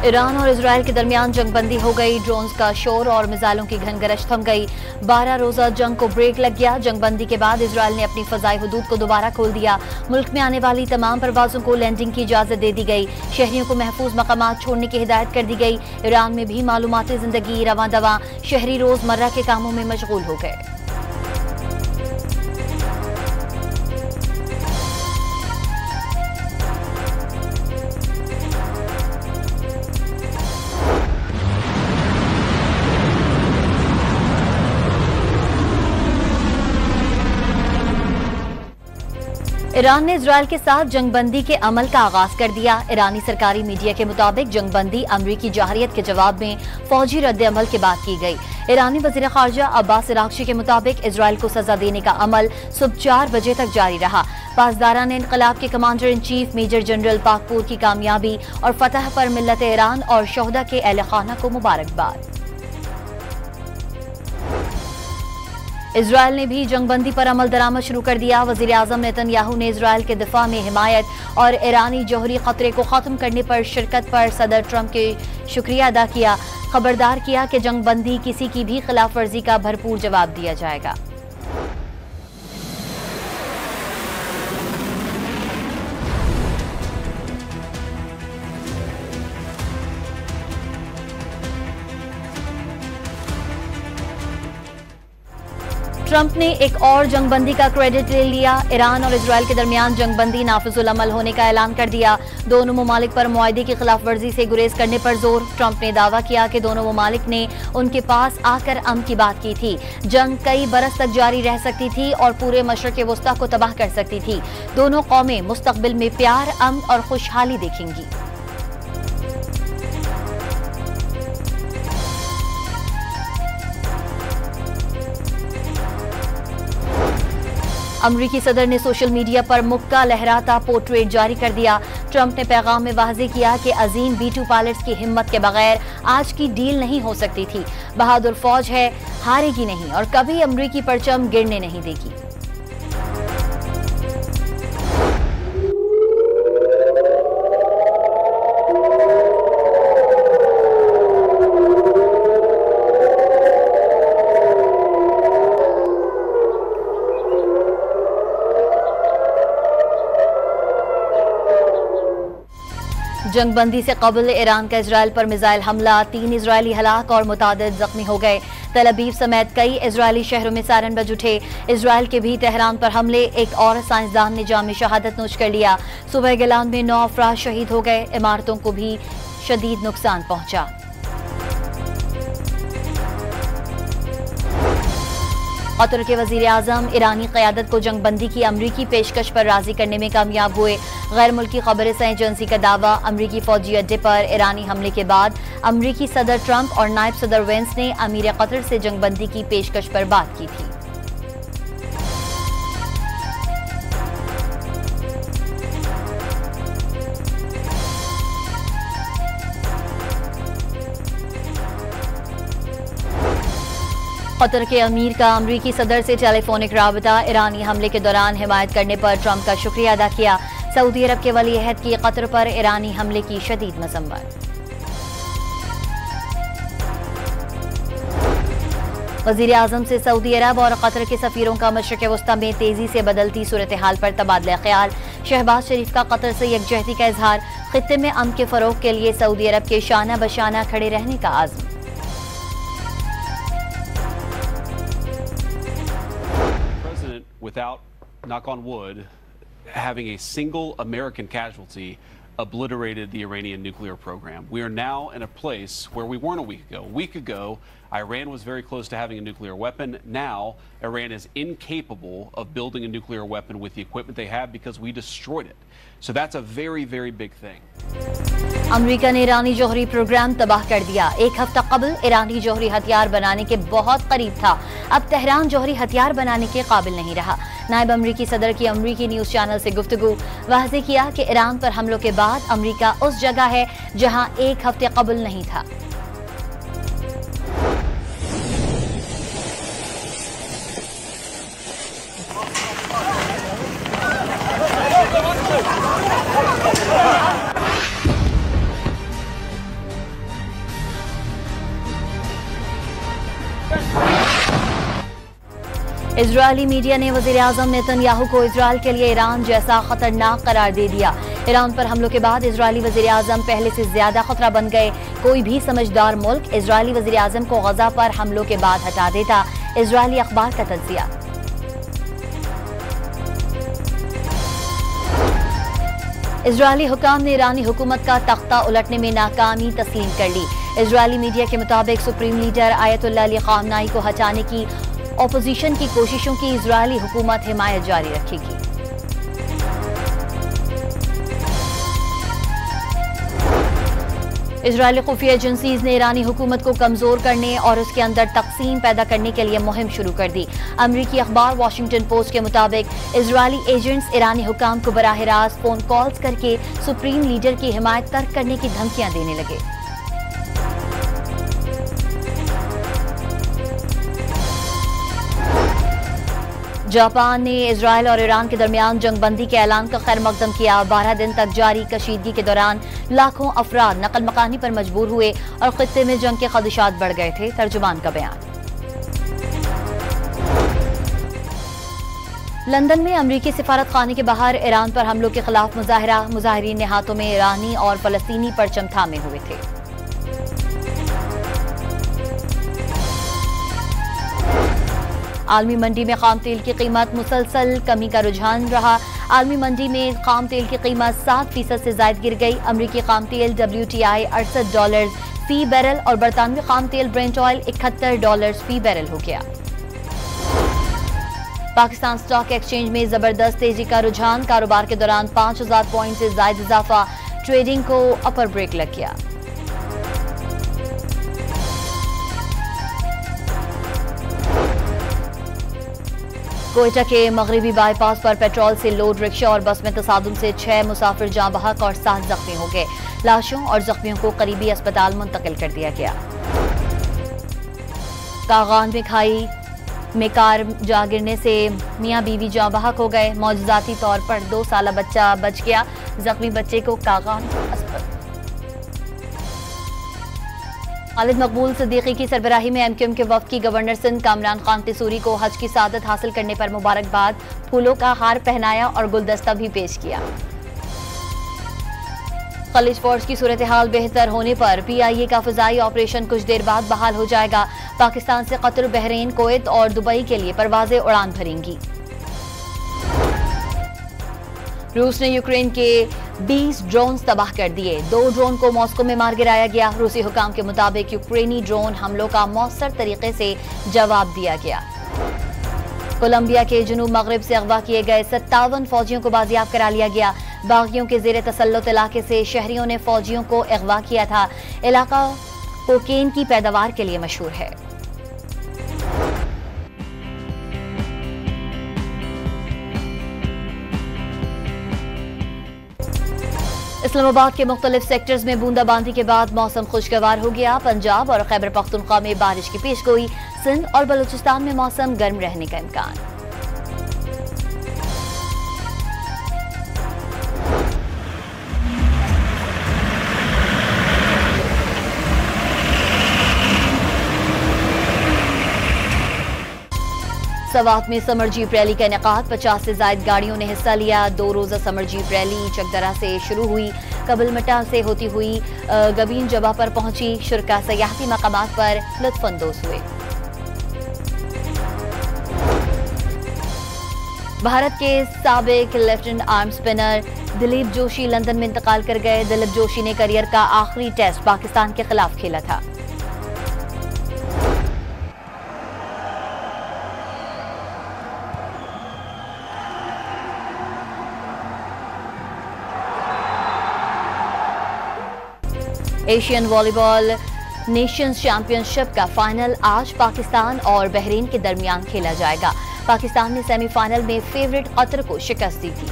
Iran और Israel के दरमियान जंगबंदी हो गई। ड्रोन्स का शोर और मिसाइलों की घनगरज थम गई। 12 रोजा जंग को ब्रेक लग गया। जंगबंदी के बाद इजराइल ने अपनी फजाई हुदूद को दोबारा खोल दिया। मुल्क में आने वाली तमाम परवाजों को लैंडिंग की इजाजत दे दी गई। शहरियों को महफूज मकामात छोड़ने की हिदायत कर दी गई। ईरान में भी मालूमाती जिंदगी रवां दवा। शहरी रोजमर्रा के कामों में मशगूल हो गए। ईरान ने इजराइल के साथ जंगबंदी के अमल का आगाज कर दिया। ईरानी सरकारी मीडिया के मुताबिक जंगबंदी अमरीकी जाहरियत के जवाब में फौजी रद्द-ए-अमल के बाद की गई। ईरानी वजीर खारजा अब्बास अरागची के मुताबिक इजराइल को सजा देने का अमल सुबह 4 बजे तक जारी रहा। पासदारान इनकलाब के commander in chief major general Pakpour की कामयाबी और फतह पर मिल्लत ईरान और शोहदा के अहले खाना को मुबारकबाद। इजराइल ने भी जंगबंदी पर अमल दरामद शुरू कर दिया। वजीर आजम नेतन्याहू ने इजराइल के दिफा में हिमायत और ईरानी जौहरी खतरे को खत्म करने पर शिरकत पर सदर ट्रंप के शुक्रिया अदा किया। खबरदार किया कि जंगबंदी किसी की भी खिलाफ वर्जी का भरपूर जवाब दिया जाएगा। ट्रंप ने एक और जंगबंदी का क्रेडिट ले लिया। ईरान और इजराइल के दरमियान जंगबंदी नाफिजुल अमल होने का ऐलान कर दिया। दोनों ममालिक पर मुआहदे की खिलाफ वर्जी से गुरेज करने पर जोर। ट्रंप ने दावा किया कि दोनों ममालिक ने उनके पास आकर अमन की बात की थी। जंग कई बरस तक जारी रह सकती थी और पूरे मशरक़ वस्ता को तबाह कर सकती थी। दोनों कौमें मुस्तकबिल में प्यार, अमन और खुशहाली देखेंगी। अमरीकी सदर ने सोशल मीडिया पर मुक्का लहराता पोर्ट्रेट जारी कर दिया। ट्रंप ने पैगाम में वाज़ेह किया कि अजीम B-2 पायलट्स की हिम्मत के बगैर आज की डील नहीं हो सकती थी। बहादुर फौज है, हारेगी नहीं और कभी अमरीकी परचम गिरने नहीं देगी। जंगबंदी से कबल ईरान का इजराइल पर मिसाइल हमला। 3 इजरायली हलाक और मुतादिद जख्मी हो गए। तल अवीव समेत कई इजरायली शहरों में सायरन बज उठे। इजराइल के भी तेहरान पर हमले। एक और साइंसदान ने जाम शहादत नोश कर लिया। सुबह गिलान में 9 अफराद शहीद हो गए। इमारतों को भी शदीद नुकसान पहुंचा। कतर के वजीर आजम ईरानी क़यादत को जंगबंदी की अमरीकी पेशकश पर राजी करने में कामयाब हुए। गैर मुल्की खबर एजेंसी का दावा, अमरीकी फौजी अड्डे पर ईरानी हमले के बाद अमरीकी सदर ट्रंप और नायब सदर वेंस ने अमीर कतर से जंगबंदी की पेशकश पर बात की थी। कतर के अमीर का अमरीकी सदर से टेलीफोनिक राबता। ईरानी हमले के दौरान हिमायत करने पर ट्रंप का शुक्रिया अदा किया। सऊदी अरब के वली अहद की कतर पर ईरानी हमले की शदीद मजम्मत। वजीर आजम से सऊदी अरब और कतर के सफीरों का मशरक़ वस्ता में तेजी से बदलती सूरत हाल पर तबादला ख्याल। शहबाज शरीफ का कतर से यकजहती का इजहार। खित्ते में अमन के फरोग के लिए सऊदी अरब के शाना बशाना खड़े रहने का आज़म। Without, knock on wood, having a single American casualty obliterated the Iranian nuclear program. We are now in a place where we weren't a week ago. A week ago, Iran was very close to having a nuclear weapon. Now, Iran is incapable of building a nuclear weapon with the equipment they have because we destroyed it. So that's a very, very big thing. America ने ईरानी जौहरी programme तबाह कर दिया। एक हफ्ता कबल ईरानी जौहरी हथियार बनाने के बहुत करीब था। अब तेहरान जौहरी हथियार बनाने के काबिल नहीं रहा। नायब अमरीकी सदर की अमरीकी न्यूज चैनल से गुफ्तगू। वाज़ेह किया कि ईरान पर हमलों के बाद अमरीका उस जगह है जहां एक हफ्ते कबल नहीं था। इजरायली मीडिया ने वज़ीर-ए-आज़म नेतन्याहू को इजरायल के लिए ईरान जैसा खतरनाक करार दे दिया। ईरान पर हमलों के बाद इजरायली वज़ीर-ए-आज़म पहले से ज्यादा खतरा बन गए। कोई भी समझदार मुल्क इजरायली वज़ीर-ए-आज़म को गजा पर हमलों के बाद हटा देता। इजरायली अखबार का तज्जिया। इजरायली हुकाम ने ईरानी हुकूमत का तख्ता उलटने में नाकामी तस्लीम कर ली। इजरायली मीडिया के मुताबिक सुप्रीम लीडर आयतुल्लाह अली ख़ामनाई को हटाने की ऑपोजिशन की कोशिशों की इजरायली हुकूमत हिमायत जारी रखेगी। इजरायली खुफिया एजेंसीज ने ईरानी हुकूमत को कमजोर करने और उसके अंदर तकसीम पैदा करने के लिए मुहिम शुरू कर दी। अमरीकी अखबार वॉशिंगटन पोस्ट के मुताबिक इजरायली एजेंट्स ईरानी हुकाम को बराह रास्त फोन कॉल्स करके सुप्रीम लीडर की हिमायत तर्क करने की धमकियां देने लगे। जापान ने इजरायल और ईरान के दरमियान जंगबंदी के ऐलान का खैर मकदम किया। 12 दिन तक जारी कशीदगी के दौरान लाखों अफराद नकल मकानी पर मजबूर हुए और खित्ते में जंग के खदशात बढ़ गए थे। तर्जुमान का बयान। लंदन में अमरीकी सिफारत खाने के बाहर ईरान पर हमलों के खिलाफ मुजाहरा। मुजाहिरीन ने हाथों में ईरानी और फलस्तीनी परचम थामे हुए थे। आलमी मंडी में खाम तेल की कीमत मुसलसल कमी का रुझान रहा। आलमी मंडी में खाम तेल की कीमत 7% से ज्यादा गिर गई। अमरीकी खाम तेल WTI $68 फी बैरल और बरतानवी खाम तेल ब्रेंट ऑयल $71 फी बैरल हो गया। पाकिस्तान स्टॉक एक्सचेंज में जबरदस्त तेजी का रुझान। कारोबार के दौरान 5000 पॉइंट से ज्यादा इजाफा। ट्रेडिंग को अपर ब्रेक लग गया। कोयटा के मगरबी बाईपास पर पेट्रोल से लोड रिक्शा और बस में तसादुम से 6 मुसाफिर जाँ बहक और 7 जख्मी हो गए। लाशों और जख्मियों को करीबी अस्पताल मुंतकिल कर दिया गया। कागान में खाई में कार जा गिरने से मियां बीवी जाँ बहक हो गए। मौजूदाती तौर पर 2 साला बच्चा बच गया। जख्मी बच्चे को कागान अस्पताल। खालिद मकबूल सिद्दीकी की सरबराही में MQM के वफ्द की गवर्नर सिंध कामरान खान तिसूरी को हज की सादत हासिल करने पर मुबारकबाद। फूलों का हार पहनाया और गुलदस्ता भी पेश किया। खलीज फौज की सूरत हाल बेहतर होने पर PIA का फिजाई ऑपरेशन कुछ देर बाद बहाल हो जाएगा। पाकिस्तान से कतर, बहरीन, कुवैत और दुबई के लिए परवाजें उड़ान भरेंगी। रूस ने यूक्रेन के 20 ड्रोन तबाह कर दिए। 2 ड्रोन को मॉस्को में मार गिराया गया। रूसी हुकाम के मुताबिक यूक्रेनी ड्रोन हमलों का मौसर तरीके से जवाब दिया गया। कोलंबिया के जुनूब मगरिब से अगवा किए गए 57 फौजियों को बाजियाब करा लिया गया। बागियों के जेर तसल्लुत इलाके से शहरियों ने फौजियों को अगवा किया था। इलाका कोकेन की पैदावार के लिए मशहूर है। इस्लामाबाद के मुख्तलिफ सेक्टर्स में बूंदाबांदी के बाद मौसम खुशगवार हो गया। पंजाब और खैबर पख्तूनख्वा में बारिश की पेशगोई। सिंध और बलूचिस्तान में मौसम गर्म रहने का इम्कान। सवात में समर जीप रैली का इनेकाद। 50 से ज्यादा गाड़ियों ने हिस्सा लिया। 2 रोजा समर जीप रैली चकदरा से शुरू हुई। कबलमटा से होती हुई गबीन जबा पर पहुंची। शुरका सयाहती मकामात पर लुत्फानंदोज हुए। भारत के साबिक lieutenant arm spinner Dilip Joshi London में इंतकाल कर गए। दिलीप जोशी ने करियर का आखिरी टेस्ट पाकिस्तान के खिलाफ खेला था। एशियन वॉलीबॉल नेशंस चैंपियनशिप का फाइनल आज पाकिस्तान और बहरीन के दरमियान खेला जाएगा। पाकिस्तान ने सेमीफाइनल में फेवरेट कतर को शिकस्त दी थी।